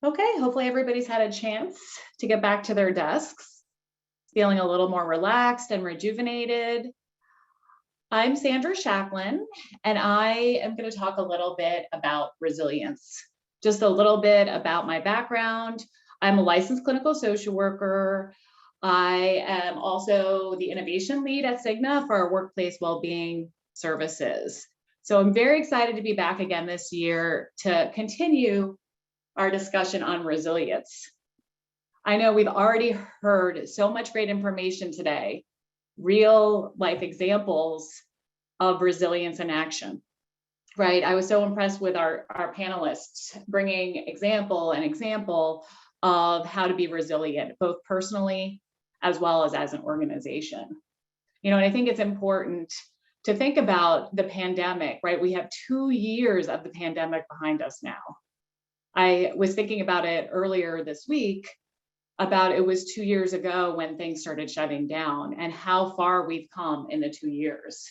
Okay, hopefully everybody's had a chance to get back to their desks, feeling a little more relaxed and rejuvenated. I'm Sandra Shaklan, and I am going to talk a little bit about resilience. Just a little bit about my background. I'm a licensed clinical social worker. I am also the innovation lead at Cigna for our workplace well-being services. So I'm very excited to be back again this year to continue our discussion on resilience. I know we've already heard so much great information today, real life examples of resilience in action, right? I was so impressed with our panelists bringing example of how to be resilient, both personally as well as an organization. And I think it's important to think about the pandemic, right? We have 2 years of the pandemic behind us now. I was thinking about it earlier this week about it was 2 years ago when things started shutting down and how far we've come in the 2 years.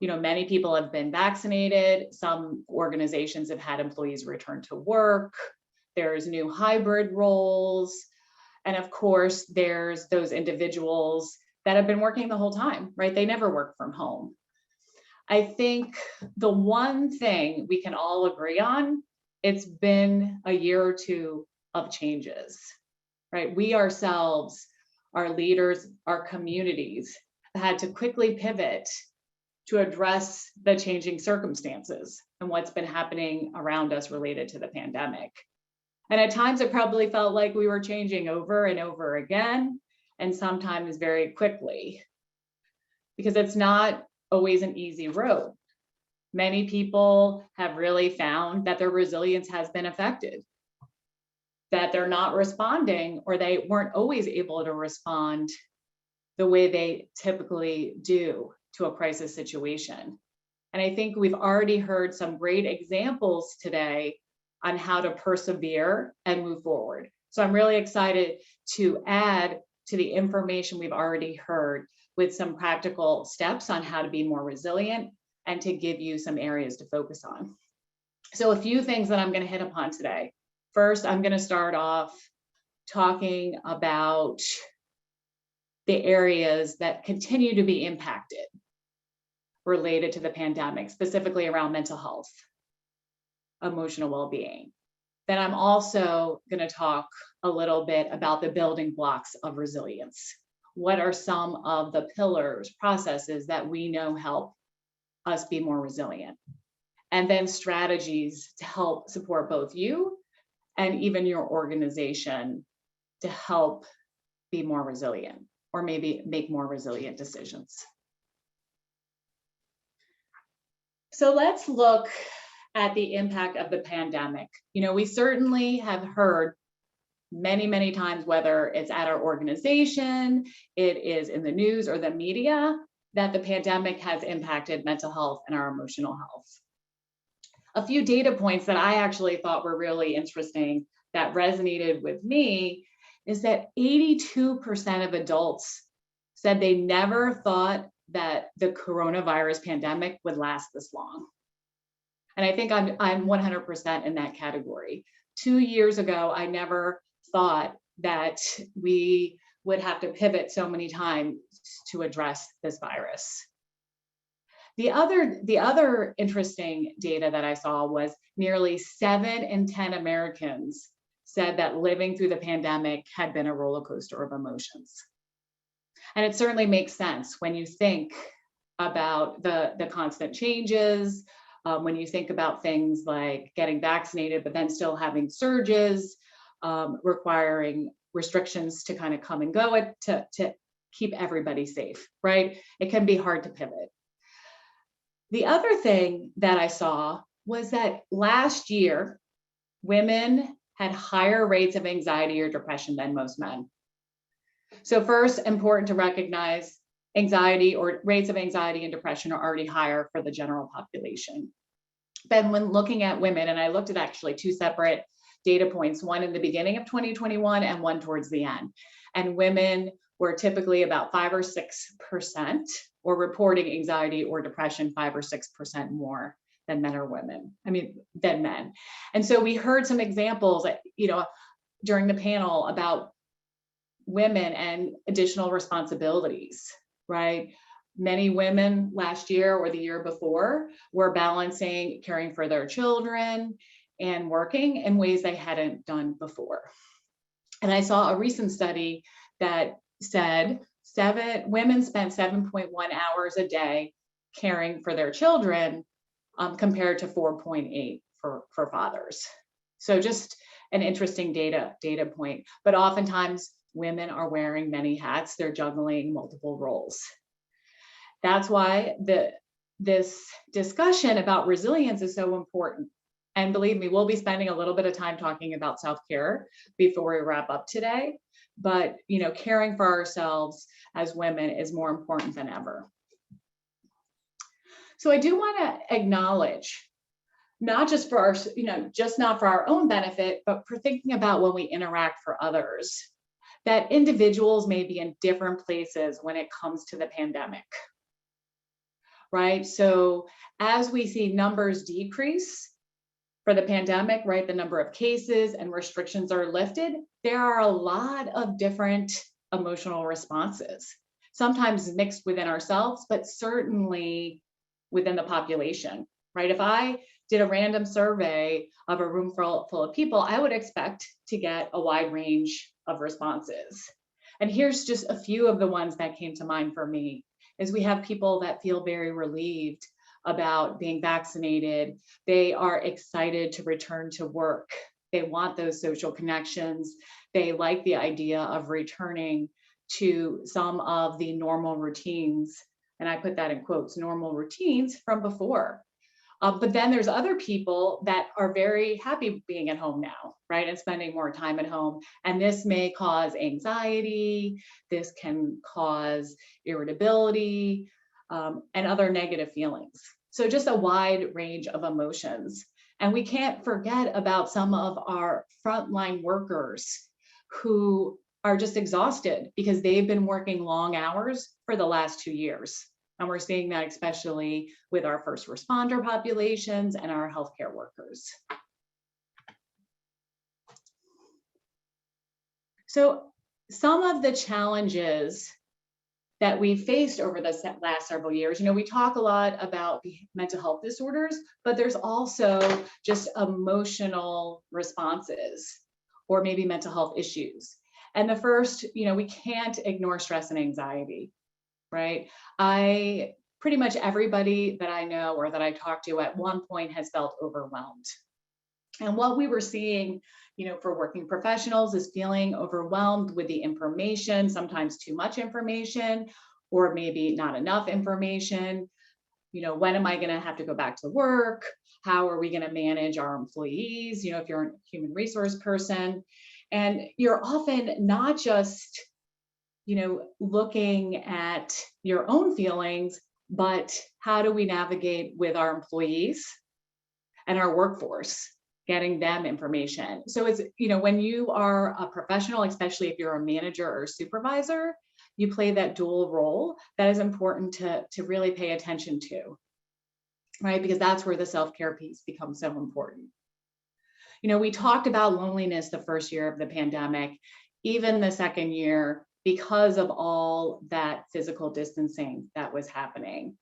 Many people have been vaccinated. Some organizations have had employees return to work. There's new hybrid roles. And of course, there's those individuals that have been working the whole time, right? They never work from home. I think the one thing we can all agree on, it's been a year or two of changes, right? We ourselves, our leaders, our communities had to quickly pivot to address the changing circumstances and what's been happening around us related to the pandemic. And at times it probably felt like we were changing over and over again, and sometimes very quickly, because it's not always an easy road. Many people have really found that their resilience has been affected, that they're not responding, or they weren't always able to respond the way they typically do to a crisis situation. And I think we've already heard some great examples today on how to persevere and move forward. So I'm really excited to add to the information we've already heard with some practical steps on how to be more resilient and to give you some areas to focus on. So a few things that I'm going to hit upon today. First, I'm going to start off talking about the areas that continue to be impacted related to the pandemic, specifically around mental health, emotional well-being. Then I'm also going to talk a little bit about the building blocks of resilience. What are some of the pillars, processes that we know help us be more resilient? And then strategies to help support both you and even your organization to help be more resilient, or maybe make more resilient decisions. So let's look at the impact of the pandemic. We certainly have heard many, many times, whether it's at our organization, it is in the news or the media, that the pandemic has impacted mental health and our emotional health. A few data points that I actually thought were really interesting that resonated with me is that 82% of adults said they never thought that the coronavirus pandemic would last this long. And I think I'm 100% in that category. 2 years ago, I never thought that we would have to pivot so many times to address this virus. The other interesting data that I saw was nearly 7 in 10 Americans said that living through the pandemic had been a roller coaster of emotions. And it certainly makes sense when you think about the constant changes, when you think about things like getting vaccinated, but then still having surges, requiring restrictions to kind of come and go to keep everybody safe, right? It can be hard to pivot. The other thing that I saw was that last year, women had higher rates of anxiety or depression than most men. So first, important to recognize anxiety or rates of anxiety and depression are already higher for the general population. Then when looking at women, and I looked at actually 2 separate data points, one in the beginning of 2021 and one towards the end. And women were typically about 5 or 6% or reporting anxiety or depression 5 or 6% more than than men. And so we heard some examples, during the panel about women and additional responsibilities, right? Many women last year or the year before were balancing caring for their children and working in ways they hadn't done before. And I saw a recent study that said women spent 7.1 hours a day caring for their children, compared to 4.8 for fathers. So just an interesting data point. But oftentimes women are wearing many hats. They're juggling multiple roles. That's why this discussion about resilience is so important. And believe me, we'll be spending a little bit of time talking about self-care before we wrap up today. But caring for ourselves as women is more important than ever. So I do want to acknowledge, not just for not for our own benefit, but for thinking about when we interact for others, that individuals may be in different places when it comes to the pandemic, right? So as we see numbers decrease for the pandemic, right, the number of cases and restrictions are lifted, there are a lot of different emotional responses, sometimes mixed within ourselves, but certainly within the population, right? If I did a random survey of a room full of people, I would expect to get a wide range of responses. And here's just a few of the ones that came to mind for me, is we have people that feel very relieved about being vaccinated. They are excited to return to work. They want those social connections. They like the idea of returning to some of the normal routines, and I put that in quotes, normal routines from before. But then there's other people that are very happy being at home now, right? And spending more time at home. And this may cause anxiety. This can cause irritability, and other negative feelings. So just a wide range of emotions. And we can't forget about some of our frontline workers who are just exhausted because they've been working long hours for the last 2 years. And we're seeing that especially with our first responder populations and our healthcare workers. So some of the challenges that we faced over the last several years, we talk a lot about mental health disorders, but there's also just emotional responses or maybe mental health issues. And the first, we can't ignore stress and anxiety, right? Pretty much everybody that I know or that I talk to at one point has felt overwhelmed. And what we were seeing, for working professionals is feeling overwhelmed with the information, sometimes too much information, or maybe not enough information. When am I going to have to go back to work? How are we going to manage our employees? If you're a human resource person, and you're often not just, looking at your own feelings, but how do we navigate with our employees and our workforce, getting them information. So it's, when you are a professional, especially if you're a manager or supervisor, you play that dual role that is important to really pay attention to, right? Because that's where the self-care piece becomes so important. We talked about loneliness the first year of the pandemic, even the second year, because of all that physical distancing that was happening.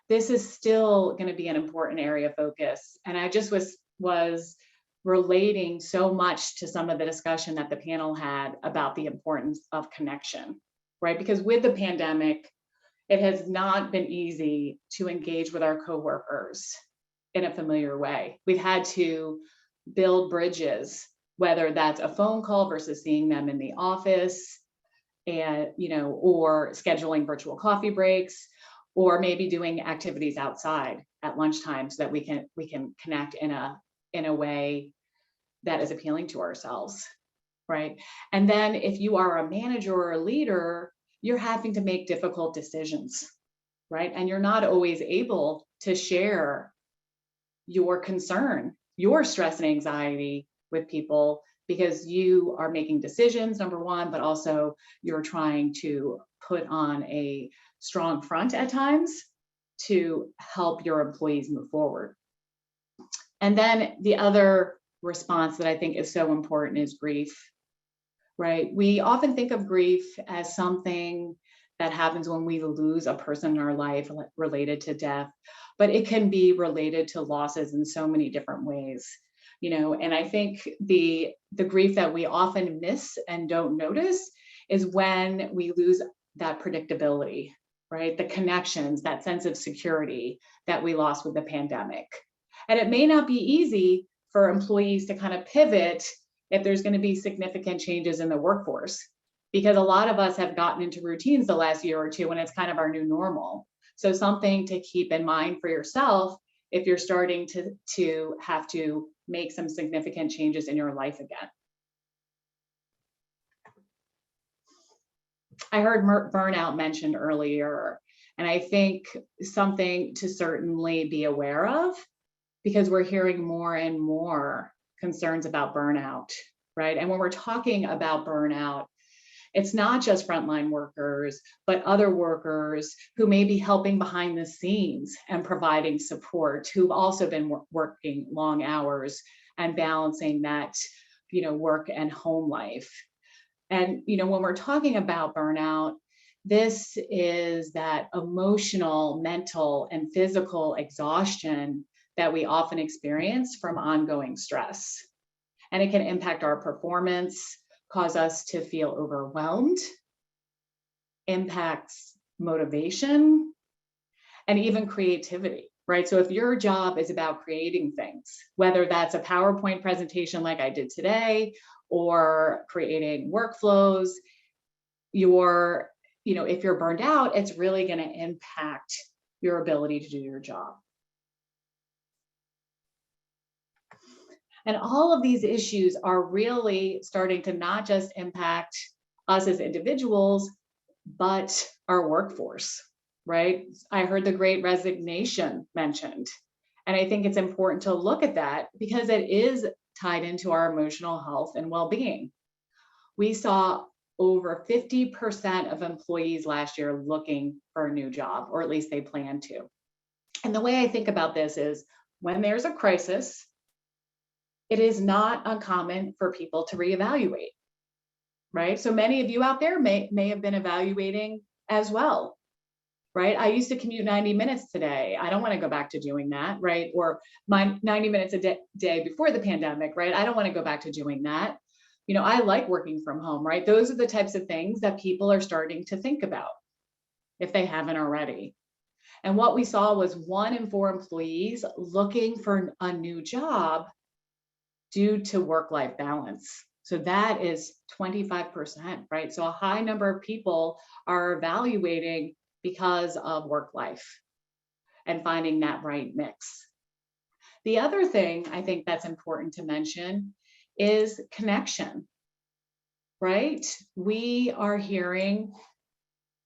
This is still going to be an important area of focus. And I just was relating so much to some of the discussion that the panel had about the importance of connection, right? Because with the pandemic, it has not been easy to engage with our coworkers in a familiar way. We've had to build bridges, whether that's a phone call versus seeing them in the office, and or scheduling virtual coffee breaks, or maybe doing activities outside at lunchtime so that we can connect in a way that is appealing to ourselves, right? And then if you are a manager or a leader, you're having to make difficult decisions, right? And you're not always able to share your concern, your stress and anxiety with people, because you are making decisions, number one, but also you're trying to put on a strong front at times to help your employees move forward. And then the other response that I think is so important is grief, right? We often think of grief as something that happens when we lose a person in our life related to death, but it can be related to losses in so many different ways. And I think the grief that we often miss and don't notice is when we lose that predictability, right? The connections, that sense of security that we lost with the pandemic. And it may not be easy for employees to kind of pivot if there's going to be significant changes in the workforce, because a lot of us have gotten into routines the last year or two and it's kind of our new normal. So something to keep in mind for yourself if you're starting to have to make some significant changes in your life again. I heard burnout mentioned earlier, and I think something to certainly be aware of, because we're hearing more and more concerns about burnout, right? And when we're talking about burnout, it's not just frontline workers, but other workers who may be helping behind the scenes and providing support, who've also been working long hours and balancing that, work and home life. And, when we're talking about burnout, this is that emotional, mental, and physical exhaustion that we often experience from ongoing stress. And it can impact our performance, cause us to feel overwhelmed, impacts motivation, and even creativity, right? So if your job is about creating things, whether that's a PowerPoint presentation like I did today, or creating workflows, if you're burned out, it's really going to impact your ability to do your job. And all of these issues are really starting to not just impact us as individuals, but our workforce, right? I heard the great resignation mentioned. And I think it's important to look at that because it is tied into our emotional health and well-being. We saw over 50% of employees last year looking for a new job, or at least they plan to. And the way I think about this is when there's a crisis, it is not uncommon for people to reevaluate, right? So many of you out there may have been evaluating as well, right? I used to commute 90 minutes today. I don't want to go back to doing that, right? Or my 90 minutes a day before the pandemic, right? I don't want to go back to doing that. I like working from home, right? Those are the types of things that people are starting to think about if they haven't already. And what we saw was 1 in 4 employees looking for a new job due to work-life balance. So that is 25%, right? So a high number of people are evaluating because of work life and finding that right mix. The other thing I think that's important to mention is connection, right? We are hearing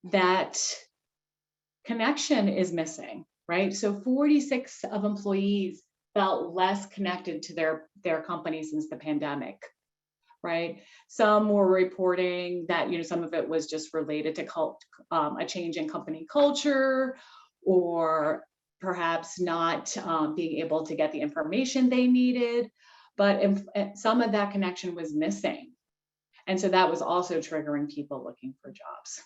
that connection is missing, right? So 46 of employees felt less connected to their company since the pandemic, right? Some were reporting that, some of it was just related to a change in company culture, or perhaps not being able to get the information they needed, but some of that connection was missing. And so that was also triggering people looking for jobs.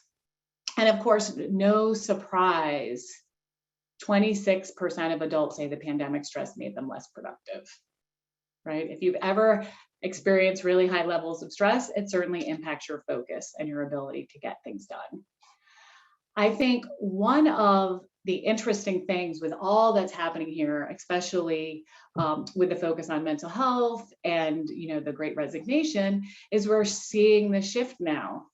And of course, no surprise, 26% of adults say the pandemic stress made them less productive, right? If you've ever experienced really high levels of stress, it certainly impacts your focus and your ability to get things done. I think one of the interesting things with all that's happening here, especially with the focus on mental health and the great resignation, is we're seeing the shift now.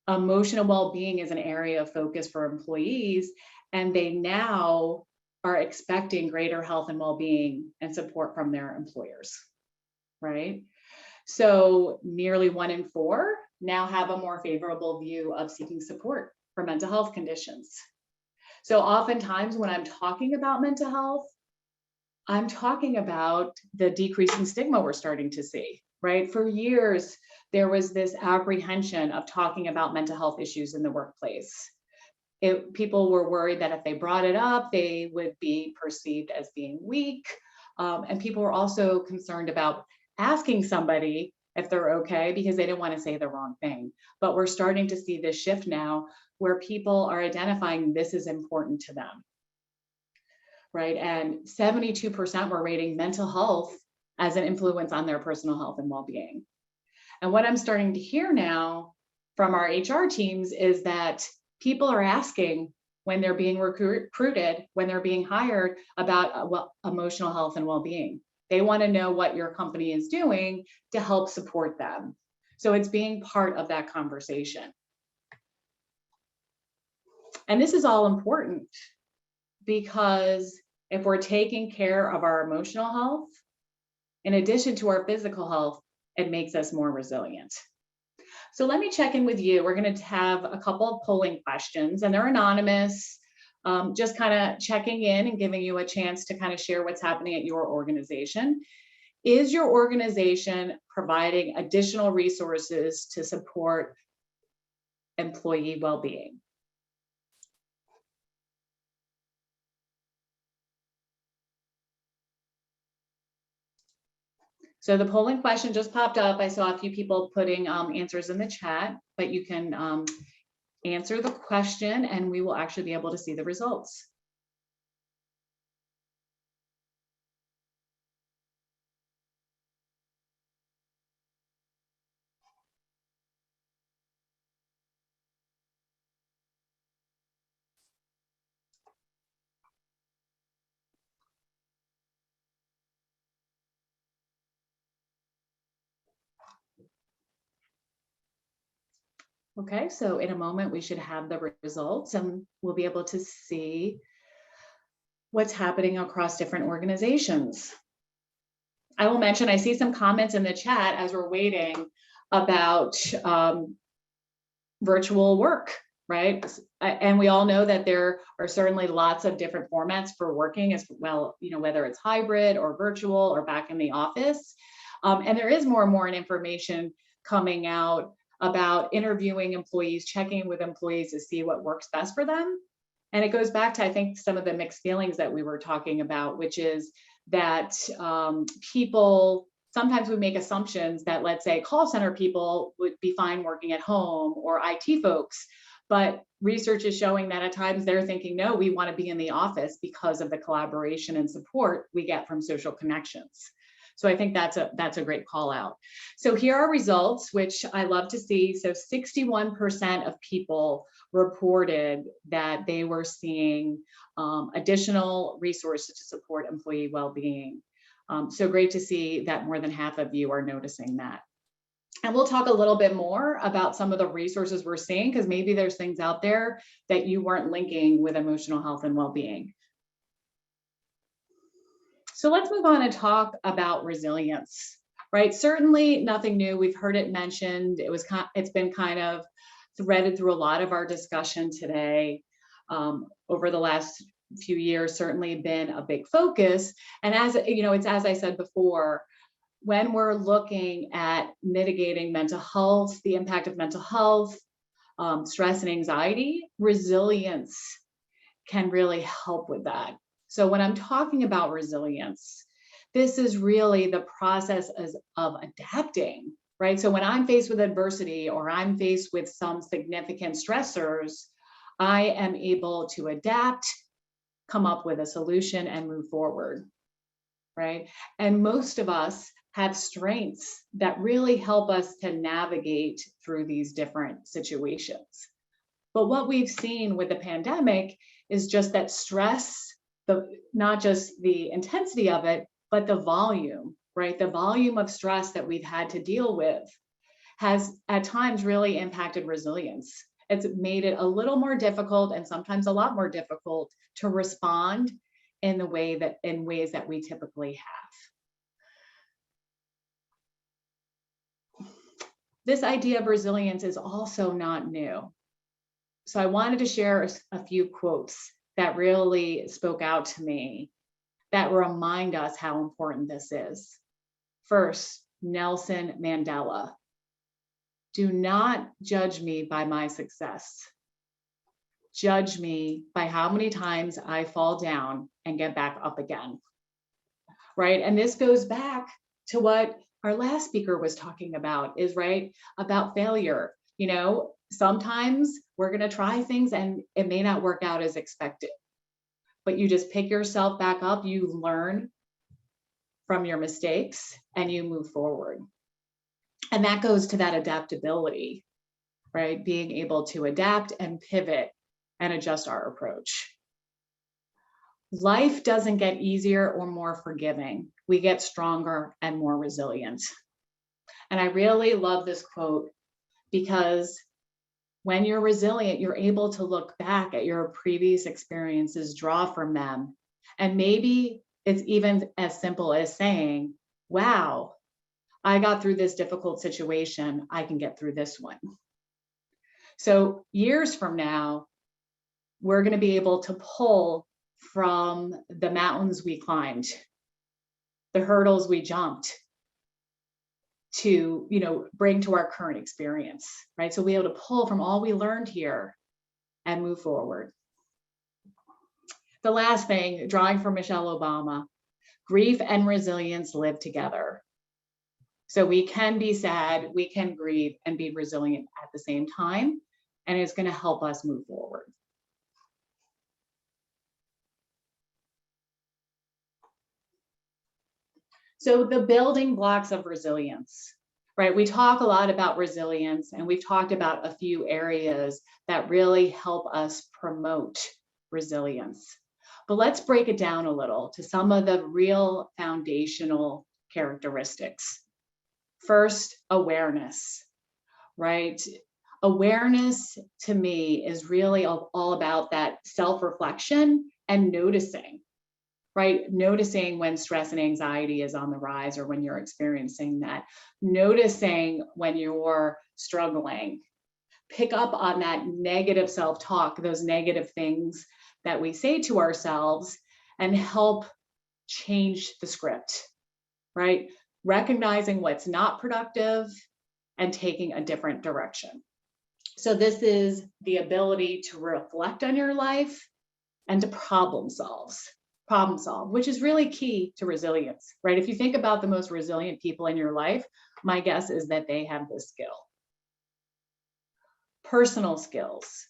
Emotional well-being is an area of focus for employees, and they now are expecting greater health and well-being and support from their employers, right? So nearly 1 in 4 now have a more favorable view of seeking support for mental health conditions. So oftentimes when I'm talking about mental health, I'm talking about the decreasing stigma we're starting to see, right? For years, there was this apprehension of talking about mental health issues in the workplace. People were worried that if they brought it up, they would be perceived as being weak, And people were also concerned about asking somebody if they're okay because they didn't want to say the wrong thing. But we're starting to see this shift now where people are identifying this is important to them, right? And 72% were rating mental health as an influence on their personal health and well-being. And what I'm starting to hear now from our HR teams is that people are asking when they're being recruited, when they're being hired about emotional health and well-being. They want to know what your company is doing to help support them. So it's being part of that conversation. And this is all important because if we're taking care of our emotional health, in addition to our physical health, it makes us more resilient. So let me check in with you. We're going to have a couple of polling questions, and they're anonymous, just kind of checking in and giving you a chance to kind of share what's happening at your organization. Is your organization providing additional resources to support employee well-being? So the polling question just popped up. I saw a few people putting answers in the chat, but you can answer the question and we will actually be able to see the results. Okay, so in a moment we should have the results and we'll be able to see what's happening across different organizations. I will mention, I see some comments in the chat as we're waiting about virtual work, right? And we all know that there are certainly lots of different formats for working as well, you know, whether it's hybrid or virtual or back in the office. And there is more and more information coming out about interviewing employees, checking with employees to see what works best for them. And it goes back to, I think, some of the mixed feelings that we were talking about, which is that people, sometimes we make assumptions that, let's say, call center people would be fine working at home or IT folks, but research is showing that at times they're thinking, no, we want to be in the office because of the collaboration and support we get from social connections. So I think that's a great call out. So here are results, which I love to see. So 61% of people reported that they were seeing additional resources to support employee well-being. So great to see that more than half of you are noticing that. And we'll talk a little bit more about some of the resources we're seeing, because maybe there's things out there that you weren't linking with emotional health and well-being. So let's move on and talk about resilience, right? Certainly nothing new. We've heard it mentioned. It's been kind of threaded through a lot of our discussion today. Over the last few years, certainly been a big focus. And as you know, it's as I said before, when we're looking at mitigating mental health, the impact of mental health, stress and anxiety, resilience can really help with that. So when I'm talking about resilience, this is really the process of adapting, right? So when I'm faced with adversity or I'm faced with some significant stressors, I am able to adapt, come up with a solution and move forward, right? And most of us have strengths that really help us to navigate through these different situations. But what we've seen with the pandemic is just that stress, not just the intensity of it, but the volume, right? The volume of stress that we've had to deal with has at times really impacted resilience. It's made it a little more difficult and sometimes a lot more difficult to respond in ways that we typically have. This idea of resilience is also not new. So I wanted to share a few quotes that really spoke out to me that remind us how important this is. First, Nelson Mandela. Do not judge me by my success. Judge me by how many times I fall down and get back up again. right? And this goes back to what our last speaker was talking about, is right about failure. Sometimes we're going to try things and it may not work out as expected, but you just pick yourself back up, you learn from your mistakes, and you move forward. And that goes to that adaptability, right? Being able to adapt and pivot and adjust our approach. Life doesn't get easier or more forgiving. We get stronger and more resilient. And I really love this quote, because when you're resilient, you're able to look back at your previous experiences, draw from them. And maybe it's even as simple as saying, wow, I got through this difficult situation. I can get through this one. So years from now, we're going to be able to pull from the mountains we climbed, the hurdles we jumped, to bring to our current experience, right? So we're able to pull from all we learned here and move forward. The last thing, drawing from Michelle Obama, grief and resilience live together. So we can be sad, we can grieve and be resilient at the same time, and it's going to help us move forward. So the building blocks of resilience, right? We talk a lot about resilience, and we've talked about a few areas that really help us promote resilience. But let's break it down a little to some of the real foundational characteristics. First, awareness, right? Awareness to me is really all about that self-reflection and noticing. Right? Noticing when stress and anxiety is on the rise, or when you're experiencing that. Noticing when you're struggling. Pick up on that negative self-talk, those negative things that we say to ourselves, and help change the script, right? Recognizing what's not productive and taking a different direction. So this is the ability to reflect on your life and to problem solve, which is really key to resilience, right? If you think about the most resilient people in your life, my guess is that they have this skill. Personal skills,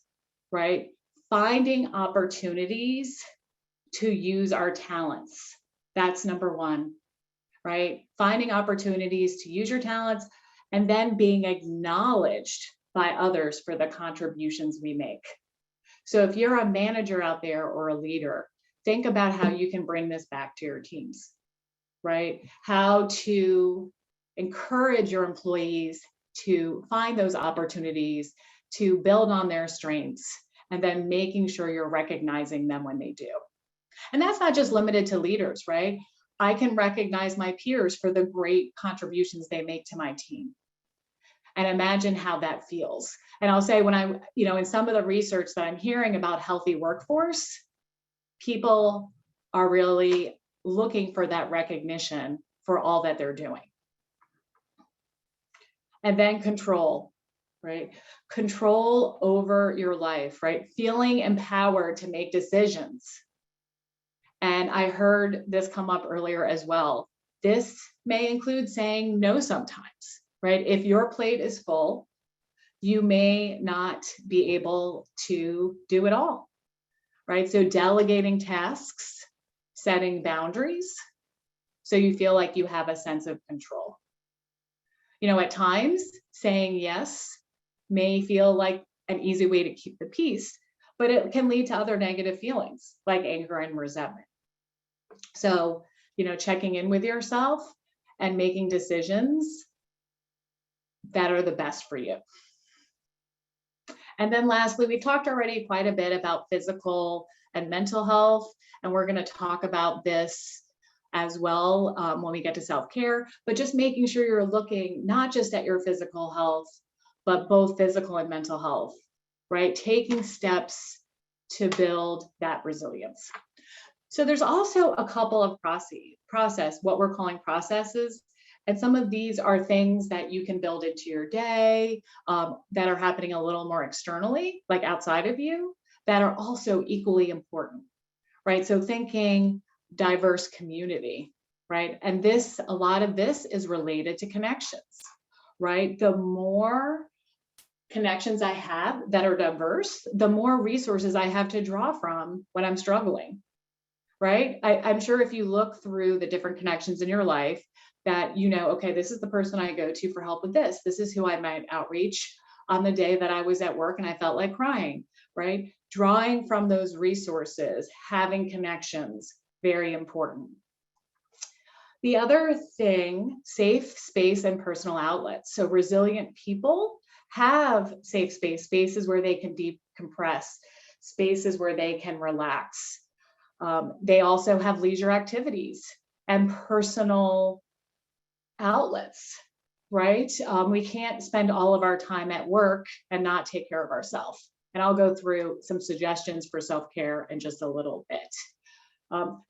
right? Finding opportunities to use our talents. That's number one, right? Finding opportunities to use your talents, and then being acknowledged by others for the contributions we make. So if you're a manager out there or a leader, think about how you can bring this back to your teams, right? How to encourage your employees to find those opportunities, to build on their strengths, and then making sure you're recognizing them when they do. And that's not just limited to leaders, right? I can recognize my peers for the great contributions they make to my team. And imagine how that feels. And I'll say, when I, in some of the research that I'm hearing about healthy workforce, people are really looking for that recognition for all that they're doing. And then control, right? Control over your life, right? Feeling empowered to make decisions. And I heard this come up earlier as well. This may include saying no sometimes, right? If your plate is full, you may not be able to do it all, right? So delegating tasks, setting boundaries, so you feel like you have a sense of control. At times, saying yes may feel like an easy way to keep the peace, but it can lead to other negative feelings like anger and resentment. So, checking in with yourself and making decisions that are the best for you. And then lastly, we talked already quite a bit about physical and mental health, and we're going to talk about this as well when we get to self-care, but just making sure you're looking not just at your physical health, but both physical and mental health, right? Taking steps to build that resilience. So there's also a couple of what we're calling processes. And some of these are things that you can build into your day that are happening a little more externally, like outside of you, that are also equally important, right? So thinking diverse community, right? And a lot of this is related to connections, right? The more connections I have that are diverse, the more resources I have to draw from when I'm struggling, right? I'm sure if you look through the different connections in your life that okay, this is the person I go to for help with this. This is who I might outreach on the day that I was at work and I felt like crying, right? Drawing from those resources, having connections, very important. The other thing, safe space and personal outlets. So resilient people have safe spaces where they can decompress, spaces where they can relax. They also have leisure activities and personal outlets, right? We can't spend all of our time at work and not take care of ourselves. And I'll go through some suggestions for self-care in just a little bit.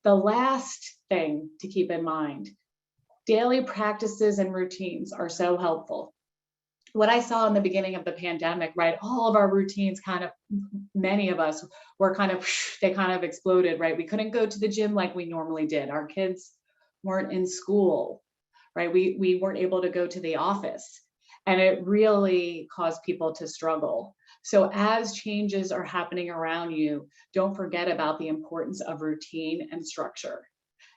The last thing to keep in mind, daily practices and routines are so helpful. What I saw in the beginning of the pandemic, right? All of our routines many of us were they kind of exploded, right? We couldn't go to the gym like we normally did. Our kids weren't in school, right? We weren't able to go to the office, and it really caused people to struggle. So as changes are happening around you, don't forget about the importance of routine and structure.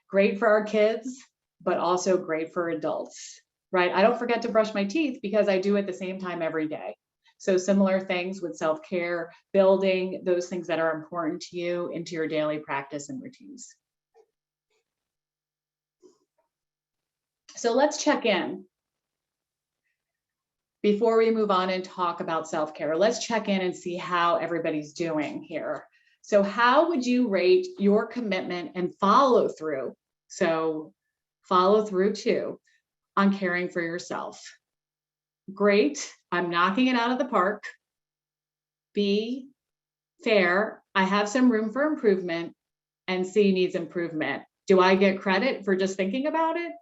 Great for our kids, but also great for adults, right? I don't forget to brush my teeth because I do at the same time every day. So similar things with self-care, building those things that are important to you into your daily practice and routines. So let's check in. Before we move on and talk about self-care, let's check in and see how everybody's doing here. So how would you rate your commitment and follow through? So follow through too on caring for yourself. Great, I'm knocking it out of the park. B, fair, I have some room for improvement. And C, needs improvement. Do I get credit for just thinking about it?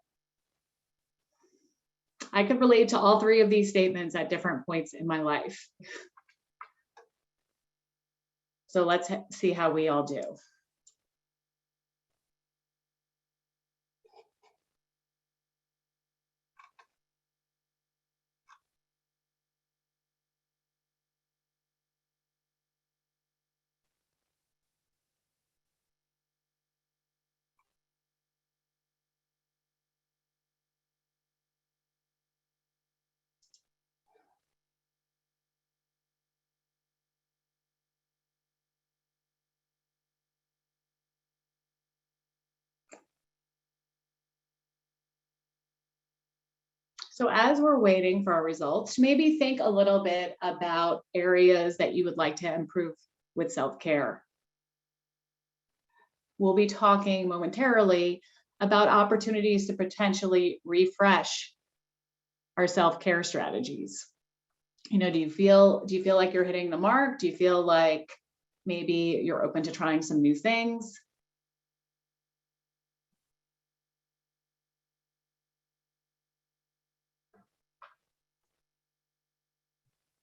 I could relate to all three of these statements at different points in my life. So let's see how we all do. So as we're waiting for our results, maybe think a little bit about areas that you would like to improve with self-care. We'll be talking momentarily about opportunities to potentially refresh our self-care strategies. Do you feel like you're hitting the mark? Do you feel like maybe you're open to trying some new things?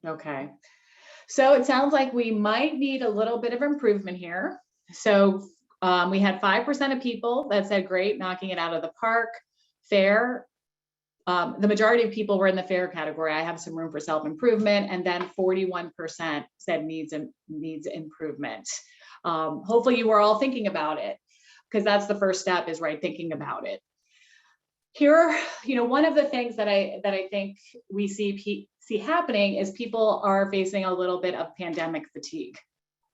Okay. So it sounds like we might need a little bit of improvement here. So we had 5% of people that said, great, knocking it out of the park, fair. The majority of people were in the fair category. I have some room for self-improvement. And then 41% said needs improvement. Hopefully you were all thinking about it, because that's the first step, is right, thinking about it. Here, one of the things that I think we see happening is people are facing a little bit of pandemic fatigue,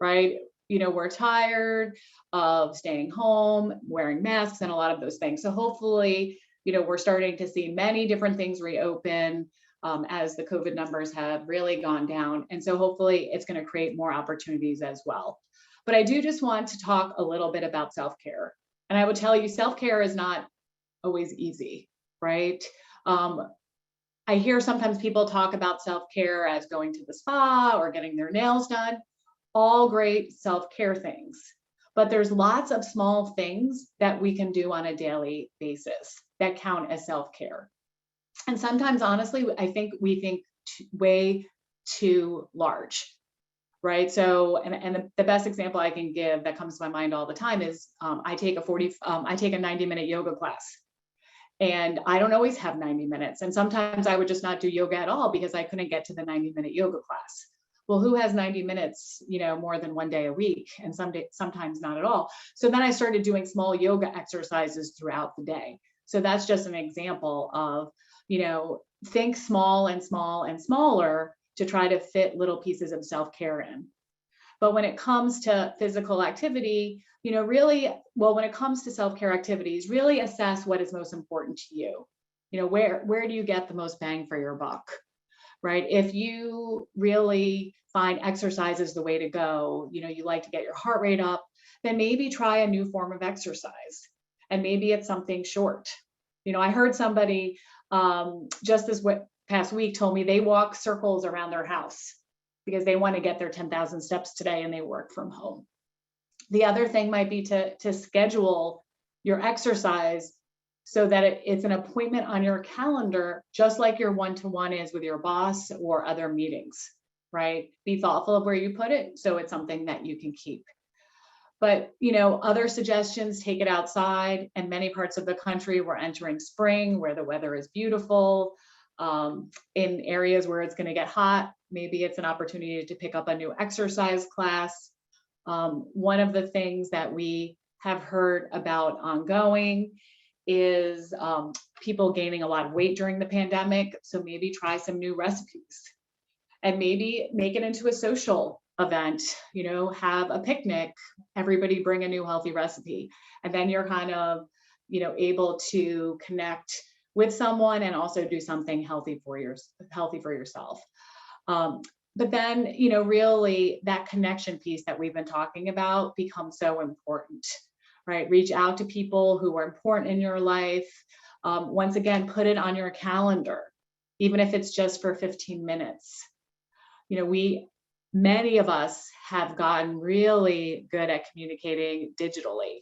right? We're tired of staying home, wearing masks, and a lot of those things. So hopefully, we're starting to see many different things reopen as the COVID numbers have really gone down. And so hopefully it's going to create more opportunities as well. But I do just want to talk a little bit about self-care. And I would tell you, self-care is not always easy, right? I hear sometimes people talk about self-care as going to the spa or getting their nails done, all great self-care things. But there's lots of small things that we can do on a daily basis that count as self-care. And sometimes, honestly, I think we think way too large, right? So, and the best example I can give that comes to my mind all the time is I take a 90-minute yoga class. And I don't always have 90 minutes. And sometimes I would just not do yoga at all because I couldn't get to the 90-minute yoga class. Well, who has 90 minutes, more than one day a week, and sometimes not at all. So then I started doing small yoga exercises throughout the day. So that's just an example of, think small and small and smaller to try to fit little pieces of self-care in. But when it comes to physical activity, when it comes to self-care activities, really assess what is most important to you. Where do you get the most bang for your buck, right? If you really find exercise is the way to go, you like to get your heart rate up, then maybe try a new form of exercise. And maybe it's something short. I heard somebody just this past week told me they walk circles around their house because they want to get their 10,000 steps today and they work from home. The other thing might be to schedule your exercise so that it's an appointment on your calendar, just like your one-to-one is with your boss or other meetings, right? Be thoughtful of where you put it so it's something that you can keep. But, other suggestions, take it outside. In many parts of the country, we're entering spring where the weather is beautiful. In areas where it's going to get hot, maybe it's an opportunity to pick up a new exercise class. One of the things that we have heard about ongoing is people gaining a lot of weight during the pandemic. So maybe try some new recipes and maybe make it into a social event, have a picnic, everybody bring a new healthy recipe. And then you're kind of, able to connect with someone and also do something healthy for yourself. But then, really that connection piece that we've been talking about becomes so important, right? Reach out to people who are important in your life. Once again, put it on your calendar, even if it's just for 15 minutes. Many of us have gotten really good at communicating digitally.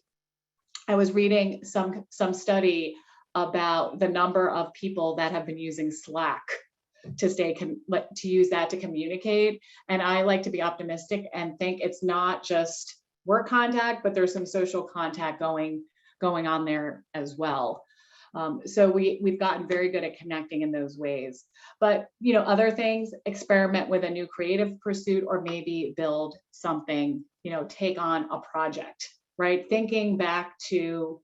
I was reading some study about the number of people that have been using Slack to use that to communicate. And I like to be optimistic and think it's not just work contact, but there's some social contact going on there as well. So we've gotten very good at connecting in those ways. But other things, experiment with a new creative pursuit, or maybe build something, take on a project, right? Thinking back to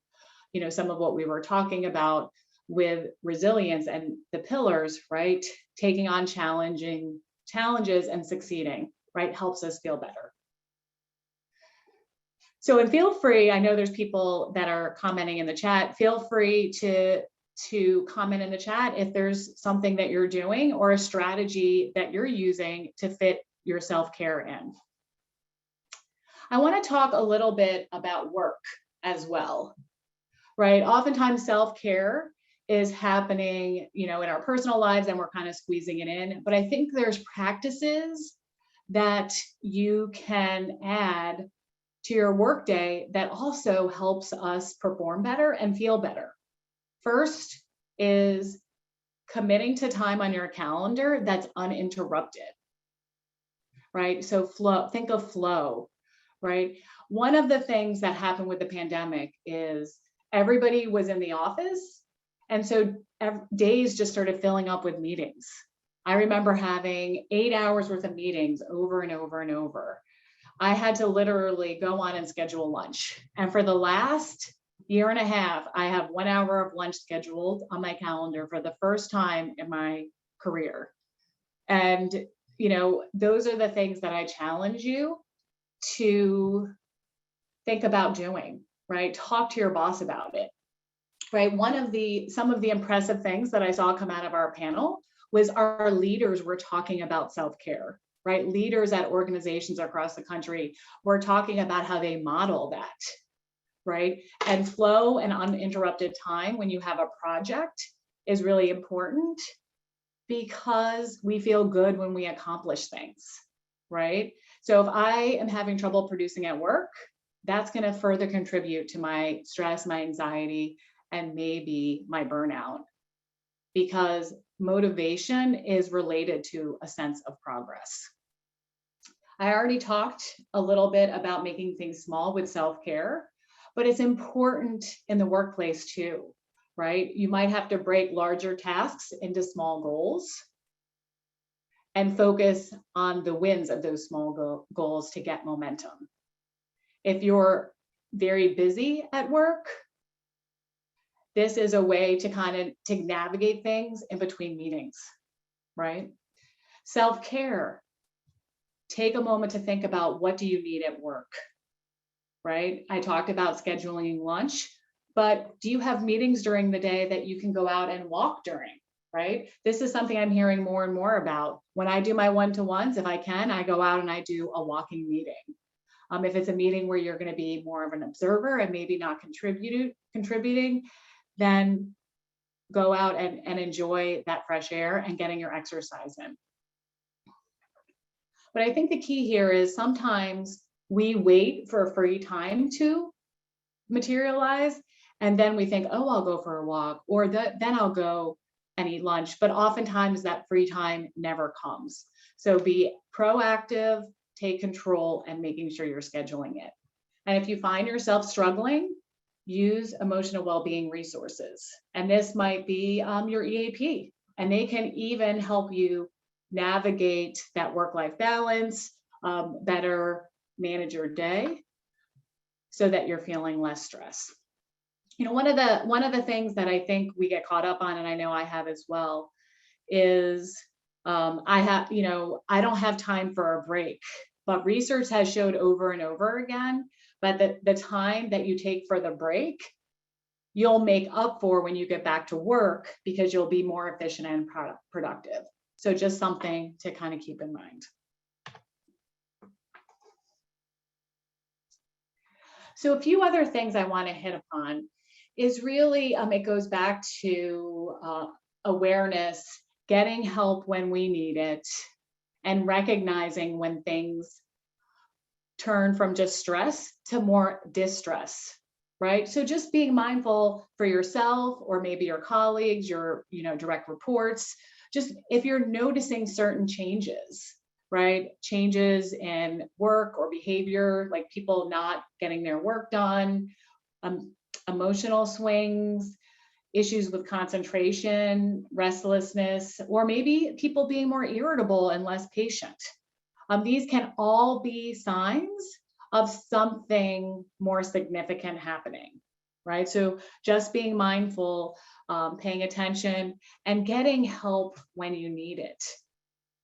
some of what we were talking about with resilience and the pillars, right? Taking on challenges and succeeding, right? Helps us feel better. So, and feel free, I know there's people that are commenting in the chat, feel free to comment in the chat if there's something that you're doing or a strategy that you're using to fit your self-care in. I want to talk a little bit about work as well, right? Oftentimes self-care is happening, in our personal lives and we're kind of squeezing it in, but I think there's practices that you can add to your workday that also helps us perform better and feel better. First is committing to time on your calendar that's uninterrupted, right? So think of flow, right? One of the things that happened with the pandemic is everybody was in the office, and so days just started filling up with meetings. I remember having 8 hours worth of meetings over and over and over. I had to literally go on and schedule lunch. And for the last year and a half, I have 1 hour of lunch scheduled on my calendar for the first time in my career. And, those are the things that I challenge you to think about doing, right? Talk to your boss about it, right? Some of the impressive things that I saw come out of our panel was our leaders were talking about self-care. Right? Leaders at organizations across the country were talking about how they model that, right? And flow and uninterrupted time when you have a project is really important because we feel good when we accomplish things, right? So if I am having trouble producing at work, that's going to further contribute to my stress, my anxiety, and maybe my burnout, because motivation is related to a sense of progress. I already talked a little bit about making things small with self-care, but it's important in the workplace too, right? You might have to break larger tasks into small goals and focus on the wins of those small goals to get momentum. If you're very busy at work, this is a way to to navigate things in between meetings, right? Self-care. Take a moment to think about, what do you need at work, right? I talked about scheduling lunch, but do you have meetings during the day that you can go out and walk during, right? This is something I'm hearing more and more about. When I do my one-to-ones, if I can, I go out and I do a walking meeting. If it's a meeting where you're going to be more of an observer and maybe not contributing, then go out and enjoy that fresh air and getting your exercise in. But I think the key here is sometimes we wait for free time to materialize, and then we think, oh, I'll go for a walk, or then I'll go and eat lunch. But oftentimes that free time never comes. So be proactive, take control, and making sure you're scheduling it. And if you find yourself struggling, use emotional well-being resources. And this might be your EAP, and they can even help you navigate that work-life balance, better manage your day so that you're feeling less stress. You know, one of the things that I think we get caught up on, and I know I have as well, is I don't have time for a break. But research has showed over and over again that the time that you take for the break, you'll make up for when you get back to work, because you'll be more efficient and productive. So just something to kind of keep in mind. So a few other things I want to hit upon is really, it goes back to awareness, getting help when we need it, and recognizing when things turn from just stress to more distress, right? So just being mindful for yourself, or maybe your colleagues, your direct reports, just if you're noticing certain changes, right? Changes in work or behavior, like people not getting their work done, emotional swings, issues with concentration, restlessness, or maybe people being more irritable and less patient. These can all be signs of something more significant happening, right? So just being mindful, paying attention, and getting help when you need it,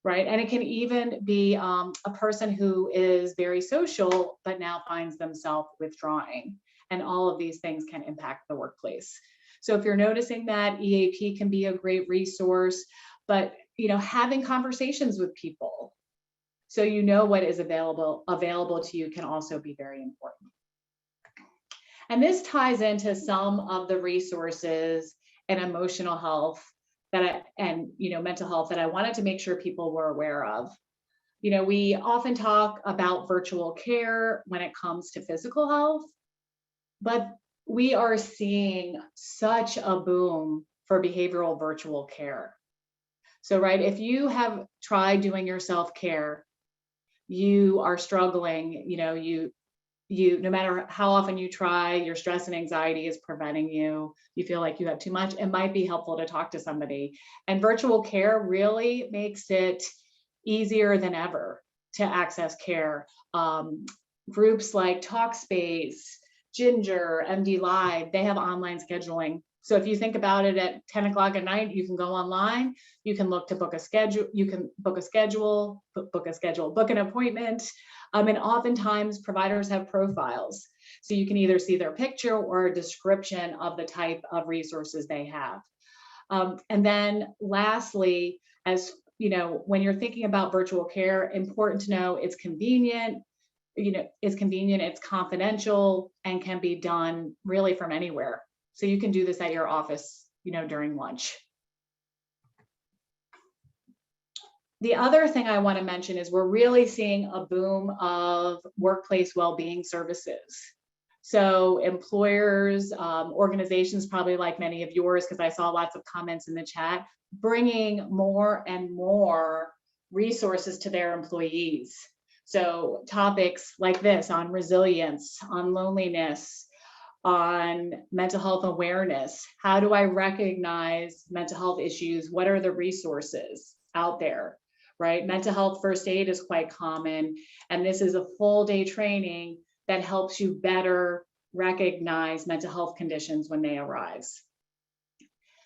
right? And it can even be a person who is very social, but now finds themselves withdrawing. And all of these things can impact the workplace. So if you're noticing that, EAP can be a great resource, but having conversations with people so you know what is available to you can also be very important. And this ties into some of the resources and emotional health and mental health that I wanted to make sure people were aware of. We often talk about virtual care when it comes to physical health, but we are seeing such a boom for behavioral virtual care. So, right, if you have tried doing your self-care, you are struggling, you no matter how often you try, your stress and anxiety is preventing you, you feel like you have too much, it might be helpful to talk to somebody. And virtual care really makes it easier than ever to access care. Groups like Talkspace, Ginger, MD Live, they have online scheduling. So if you think about it, at 10 o'clock at night, you can go online, you can look to book a schedule, you can book an appointment. And oftentimes providers have profiles. So you can either see their picture or a description of the type of resources they have. And then lastly, as when you're thinking about virtual care, important to know it's convenient, it's confidential, and can be done really from anywhere. So you can do this at your office, during lunch. The other thing I want to mention is we're really seeing a boom of workplace well-being services. So employers, organizations, probably like many of yours, because I saw lots of comments in the chat, bringing more and more resources to their employees. So topics like this on resilience, on loneliness, on mental health awareness. How do I recognize mental health issues? What are the resources out there, right? Mental health first aid is quite common, and this is a full day training that helps you better recognize mental health conditions when they arise.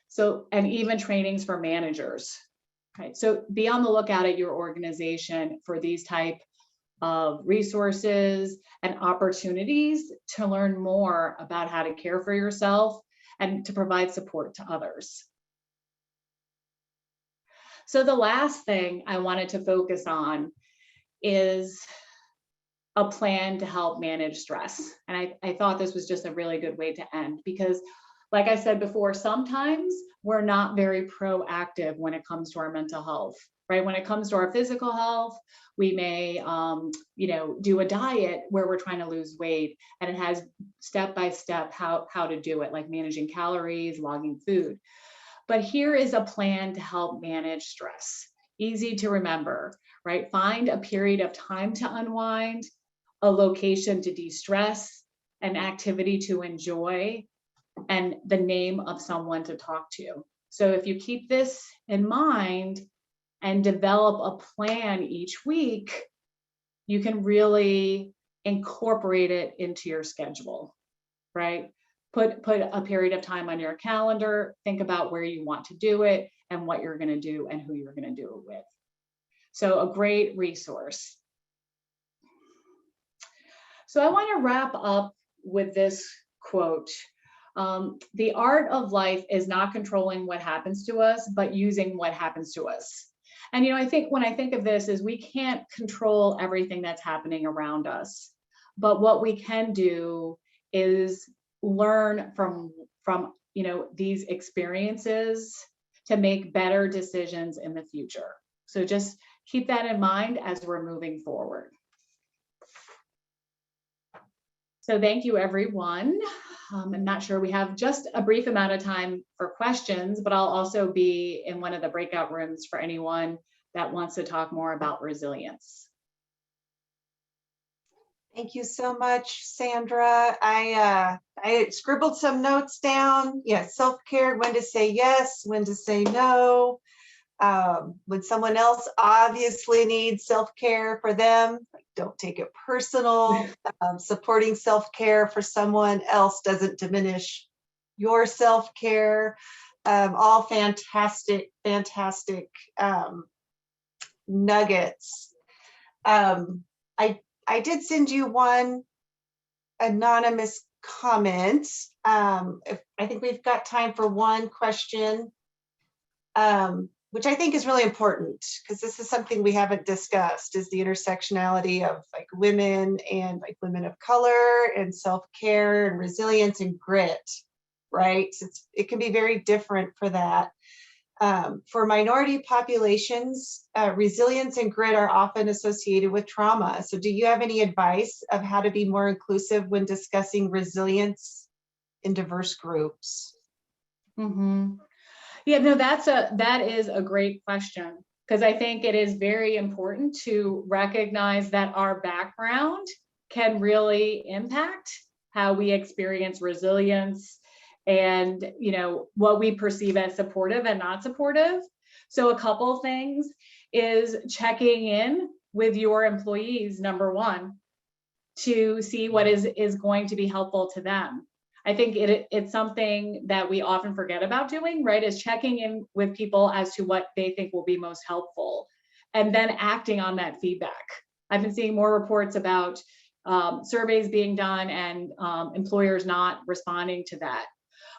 So, and even trainings for managers, right? So be on the lookout at your organization for these type of resources and opportunities to learn more about how to care for yourself and to provide support to others. So the last thing I wanted to focus on is a plan to help manage stress. And I thought this was just a really good way to end, because like I said before, sometimes we're not very proactive when it comes to our mental health, right? When it comes to our physical health, we may, do a diet where we're trying to lose weight, and it has step by step how to do it, like managing calories, logging food. But here is a plan to help manage stress. Easy to remember, right? Find a period of time to unwind, a location to de-stress, an activity to enjoy, and the name of someone to talk to. So if you keep this in mind and develop a plan each week, you can really incorporate it into your schedule, right? Put a period of time on your calendar, think about where you want to do it and what you're going to do and who you're going to do it with. So a great resource. So I want to wrap up with this quote. The art of life is not controlling what happens to us, but using what happens to us. And, I think when I think of this is we can't control everything that's happening around us, but what we can do is learn from these experiences to make better decisions in the future. So just keep that in mind as we're moving forward. So thank you, everyone. I'm not sure, we have just a brief amount of time for questions, but I'll also be in one of the breakout rooms for anyone that wants to talk more about resilience. Thank you so much, Sandra. I scribbled some notes down. Yeah, self-care, when to say yes, when to say no. When someone else obviously needs self-care for them, don't take it personal. Supporting self-care for someone else doesn't diminish your self-care. All fantastic nuggets. I did send you one anonymous comment. I think we've got time for one question, which I think is really important, because this is something we haven't discussed, is the intersectionality of women and women of color and self-care and resilience and grit, right? So it can be very different for that. For minority populations, resilience and grit are often associated with trauma. So do you have any advice of how to be more inclusive when discussing resilience in diverse groups? Mm-hmm. Yeah, no, that is a great question, because I think it is very important to recognize that our background can really impact how we experience resilience and what we perceive as supportive and not supportive. So a couple things is checking in with your employees, number one, to see what is going to be helpful to them. I think it's something that we often forget about doing, right? Is checking in with people as to what they think will be most helpful, and then acting on that feedback. I've been seeing more reports about surveys being done and employers not responding to that.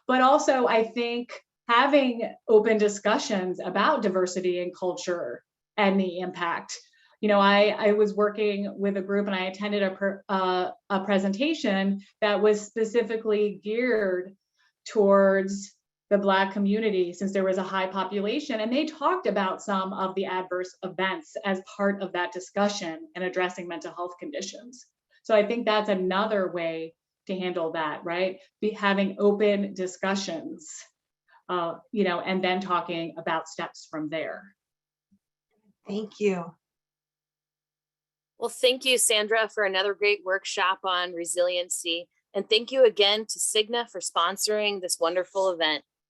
But also, I think having open discussions about diversity and culture and the impact. I was working with a group and I attended a presentation that was specifically geared towards the Black community, since there was a high population, and they talked about some of the adverse events as part of that discussion and addressing mental health conditions. So I think that's another way to handle that, right? Having open discussions, and then talking about steps from there. Thank you. Well, thank you, Sandra, for another great workshop on resiliency. And thank you again to Cigna for sponsoring this wonderful event.